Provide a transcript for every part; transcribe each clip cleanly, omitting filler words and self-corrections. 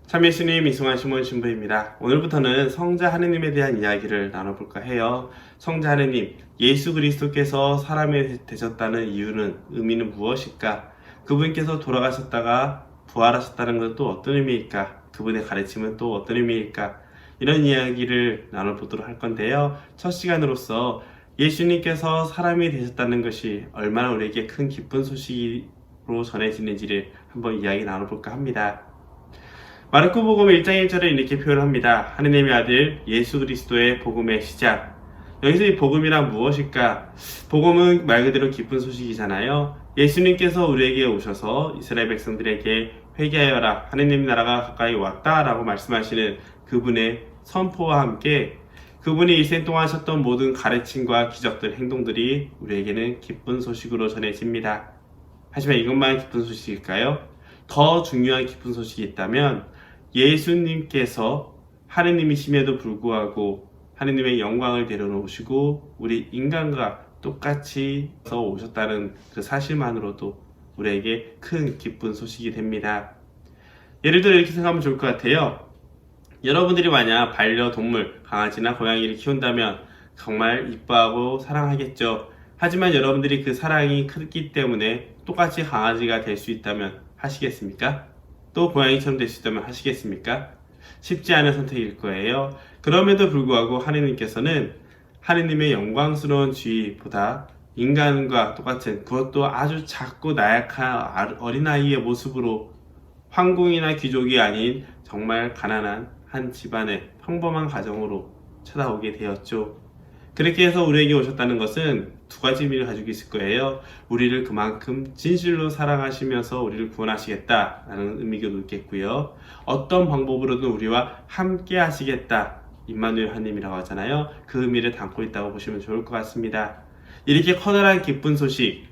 참예수님 이승환 시몬 신부입니다. 오늘부터는 성자 하느님에 대한 이야기를 나눠볼까 해요. 성자 하느님, 예수 그리스도께서 사람이 되셨다는 이유는 의미는 무엇일까? 그분께서 돌아가셨다가 부활하셨다는 건 또 어떤 의미일까? 그분의 가르침은 또 어떤 의미일까? 이런 이야기를 나눠보도록 할 건데요. 첫 시간으로서 예수님께서 사람이 되셨다는 것이 얼마나 우리에게 큰 기쁜 소식으로 전해지는지를 한번 이야기 나눠볼까 합니다. 마르코복음 1장 1절에 이렇게 표현합니다. 하느님의 아들 예수 그리스도의 복음의 시작. 여기서 이 복음이란 무엇일까? 복음은 말 그대로 기쁜 소식이잖아요. 예수님께서 우리에게 오셔서 이스라엘 백성들에게 회개하여라, 하느님 나라가 가까이 왔다 라고 말씀하시는 그분의 선포와 함께 그분이 일생 동안 하셨던 모든 가르침과 기적들, 행동들이 우리에게는 기쁜 소식으로 전해집니다. 하지만 이것만 기쁜 소식일까요? 더 중요한 기쁜 소식이 있다면 예수님께서 하느님이심에도 불구하고 하느님의 영광을 데려오시고 우리 인간과 똑같이 오셨다는 그 사실만으로도 우리에게 큰 기쁜 소식이 됩니다. 예를 들어 이렇게 생각하면 좋을 것 같아요. 여러분들이 만약 반려동물, 강아지나 고양이를 키운다면 정말 이뻐하고 사랑하겠죠. 하지만 여러분들이 그 사랑이 크기 때문에 똑같이 강아지가 될 수 있다면 하시겠습니까? 또 고양이처럼 될 수 있다면 하시겠습니까? 쉽지 않은 선택일 거예요. 그럼에도 불구하고 하느님께서는 하느님의 영광스러운 지위보다 인간과 똑같은, 그것도 아주 작고 나약한 어린아이의 모습으로 황궁이나 귀족이 아닌 정말 가난한 한 집안의 평범한 가정으로 찾아오게 되었죠. 그렇게 해서 우리에게 오셨다는 것은 두 가지 의미를 가지고 있을 거예요. 우리를 그만큼 진실로 사랑하시면서 우리를 구원하시겠다라는 의미도 있겠고요. 어떤 방법으로든 우리와 함께 하시겠다, 임마누엘 하느님이라고 하잖아요. 그 의미를 담고 있다고 보시면 좋을 것 같습니다. 이렇게 커다란 기쁜 소식,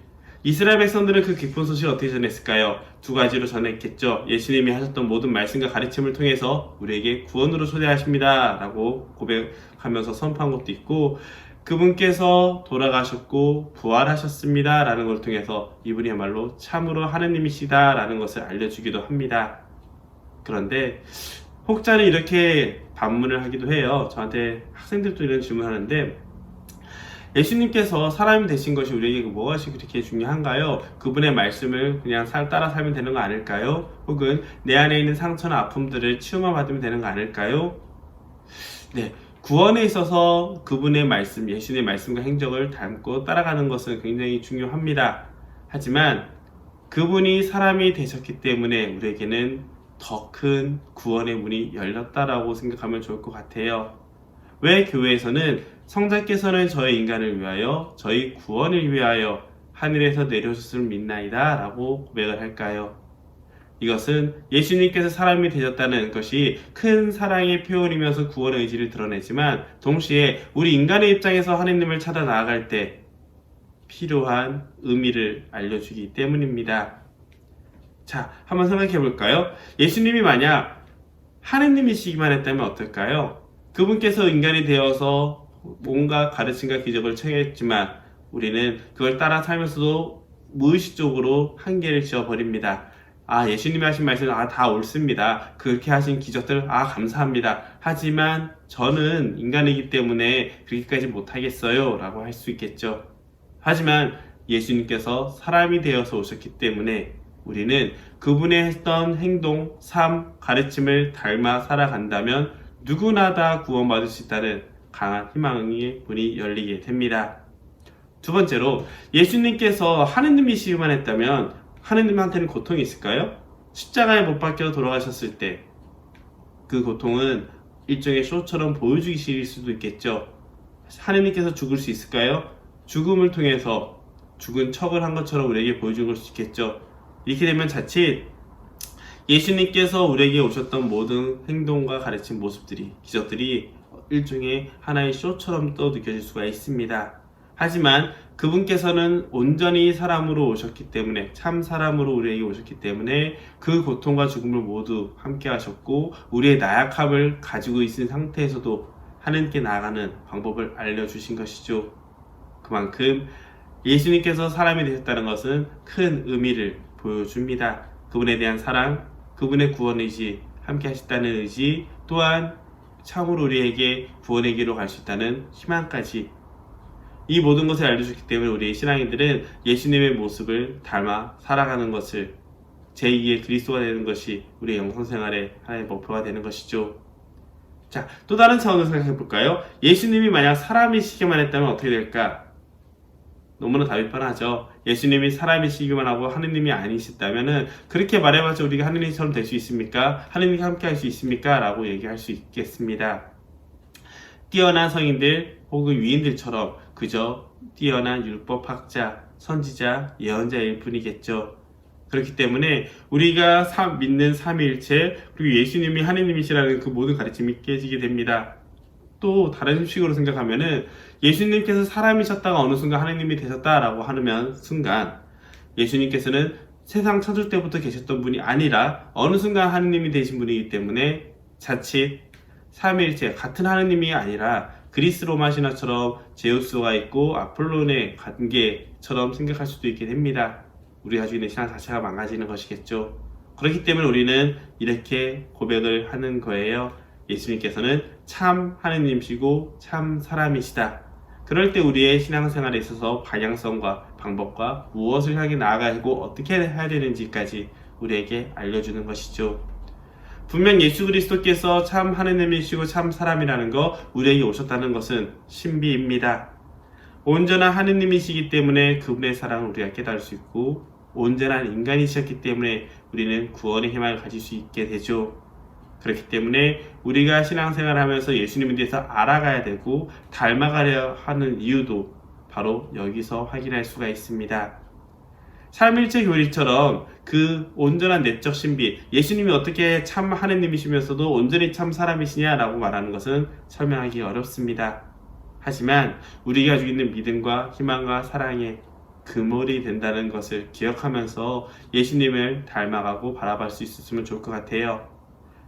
이스라엘 백성들은 그 기쁜 소식을 어떻게 전했을까요? 두 가지로 전했겠죠. 예수님이 하셨던 모든 말씀과 가르침을 통해서 우리에게 구원으로 초대하십니다 라고 고백하면서 선포한 것도 있고, 그분께서 돌아가셨고 부활하셨습니다 라는 걸 통해서 이분이야말로 참으로 하느님이시다 라는 것을 알려주기도 합니다. 그런데 혹자는 이렇게 반문을 하기도 해요. 저한테 학생들도 이런 질문을 하는데, 예수님께서 사람이 되신 것이 우리에게 무엇이 그렇게 중요한가요? 그분의 말씀을 그냥 따라 살면 되는 거 아닐까요? 혹은 내 안에 있는 상처나 아픔들을 치유만 받으면 되는 거 아닐까요? 네, 구원에 있어서 그분의 말씀, 예수님의 말씀과 행적을 닮고 따라가는 것은 굉장히 중요합니다. 하지만 그분이 사람이 되셨기 때문에 우리에게는 더 큰 구원의 문이 열렸다라고 생각하면 좋을 것 같아요. 왜 교회에서는 성자께서는 저희 인간을 위하여, 저희 구원을 위하여 하늘에서 내려오셨음을 믿나이다 라고 고백을 할까요? 이것은 예수님께서 사람이 되셨다는 것이 큰 사랑의 표현이면서 구원의 의지를 드러내지만, 동시에 우리 인간의 입장에서 하느님을 찾아 나아갈 때 필요한 의미를 알려주기 때문입니다. 자, 한번 생각해 볼까요? 예수님이 만약 하느님이시기만 했다면 어떨까요? 그분께서 인간이 되어서 뭔가 가르침과 기적을 청했지만 우리는 그걸 따라 살면서도 무의식적으로 한계를 지어버립니다. 예수님이 하신 말씀은 다 옳습니다. 그렇게 하신 기적들 감사합니다. 하지만 저는 인간이기 때문에 그렇게까지 못하겠어요 라고 할 수 있겠죠. 하지만 예수님께서 사람이 되어서 오셨기 때문에 우리는 그분의 했던 행동, 삶, 가르침을 닮아 살아간다면 누구나 다 구원받을 수 있다는 강한 희망의 문이 열리게 됩니다. 두 번째로, 예수님께서 하느님이시기만 했다면 하느님한테는 고통이 있을까요? 십자가에 못 박혀 돌아가셨을 때 그 고통은 일종의 쇼처럼 보여주기식일 수도 있겠죠. 하느님께서 죽을 수 있을까요? 죽음을 통해서 죽은 척을 한 것처럼 우리에게 보여준 걸 수 있겠죠. 이렇게 되면 자칫 예수님께서 우리에게 오셨던 모든 행동과 가르친 모습들이, 기적들이 일종의 하나의 쇼처럼 또 느껴질 수가 있습니다. 하지만 그분께서는 온전히 사람으로 오셨기 때문에, 참 사람으로 우리에게 오셨기 때문에 그 고통과 죽음을 모두 함께 하셨고, 우리의 나약함을 가지고 있는 상태에서도 하느님께 나아가는 방법을 알려주신 것이죠. 그만큼 예수님께서 사람이 되셨다는 것은 큰 의미를 보여줍니다. 그분에 대한 사랑, 그분의 구원 의지, 함께 하셨다는 의지, 또한 참으로 우리에게 구원의 길로 갈 수 있다는 희망까지, 이 모든 것을 알려주기 때문에 우리의 신앙인들은 예수님의 모습을 닮아 살아가는 것을, 제2의 그리스도가 되는 것이 우리의 영성생활의 하나의 목표가 되는 것이죠. 자, 또 다른 차원을 생각해 볼까요? 예수님이 만약 사람이시기만 했다면 어떻게 될까? 너무나 답이 뻔하죠. 예수님이 사람이시기만 하고 하느님이 아니셨다면 그렇게 말해봤자 우리가 하느님처럼 될 수 있습니까? 하느님과 함께 할 수 있습니까? 라고 얘기할 수 있겠습니다. 뛰어난 성인들 혹은 위인들처럼 그저 뛰어난 율법학자, 선지자, 예언자일 뿐이겠죠. 그렇기 때문에 우리가 믿는 삼위일체, 그리고 예수님이 하느님이시라는 그 모든 가르침이 깨지게 됩니다. 또 다른 식으로 생각하면은 예수님께서 사람이셨다가 어느 순간 하느님이 되셨다라고 하는 순간, 예수님께서는 세상 찾을 때부터 계셨던 분이 아니라 어느 순간 하느님이 되신 분이기 때문에 자칫 삼위일체 같은 하느님이 아니라 그리스 로마 신화처럼 제우스가 있고 아폴론의 관계처럼 생각할 수도 있게 됩니다. 우리가 가지고 있는 신앙 자체가 망가지는 것이겠죠. 그렇기 때문에 우리는 이렇게 고백을 하는 거예요. 예수님께서는 참 하느님이시고 참 사람이시다. 그럴 때 우리의 신앙생활에 있어서 방향성과 방법과 무엇을 향해 나아가고 어떻게 해야 되는지까지 우리에게 알려주는 것이죠. 분명 예수 그리스도께서 참 하느님이시고 참 사람이라는 거, 우리에게 오셨다는 것은 신비입니다. 온전한 하느님이시기 때문에 그분의 사랑을 우리가 깨달을 수 있고, 온전한 인간이셨기 때문에 우리는 구원의 희망을 가질 수 있게 되죠. 그렇기 때문에 우리가 신앙생활을 하면서 예수님에 대해서 알아가야 되고 닮아가려 하는 이유도 바로 여기서 확인할 수가 있습니다. 삼일체 교리처럼 그 온전한 내적 신비, 예수님이 어떻게 참 하느님이시면서도 온전히 참 사람이시냐라고 말하는 것은 설명하기 어렵습니다. 하지만 우리가 가지고 있는 믿음과 희망과 사랑의 그물이 된다는 것을 기억하면서 예수님을 닮아가고 바라볼 수 있었으면 좋을 것 같아요.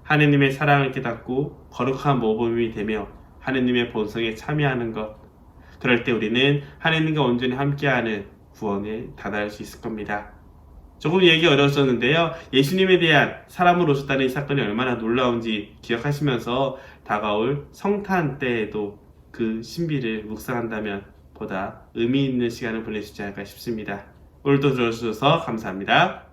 하느님의 사랑을 깨닫고 거룩한 모범이 되며 하느님의 본성에 참여하는 것, 그럴 때 우리는 하느님과 온전히 함께하는 구원에 다다를 수 있을 겁니다. 조금 얘기 어려웠었는데요, 예수님에 대한 사람으로 오셨다는 이 사건이 얼마나 놀라운지 기억하시면서 다가올 성탄 때에도 그 신비를 묵상한다면 보다 의미 있는 시간을 보낼 수 있지 않을까 싶습니다. 오늘도 들어주셔서 감사합니다.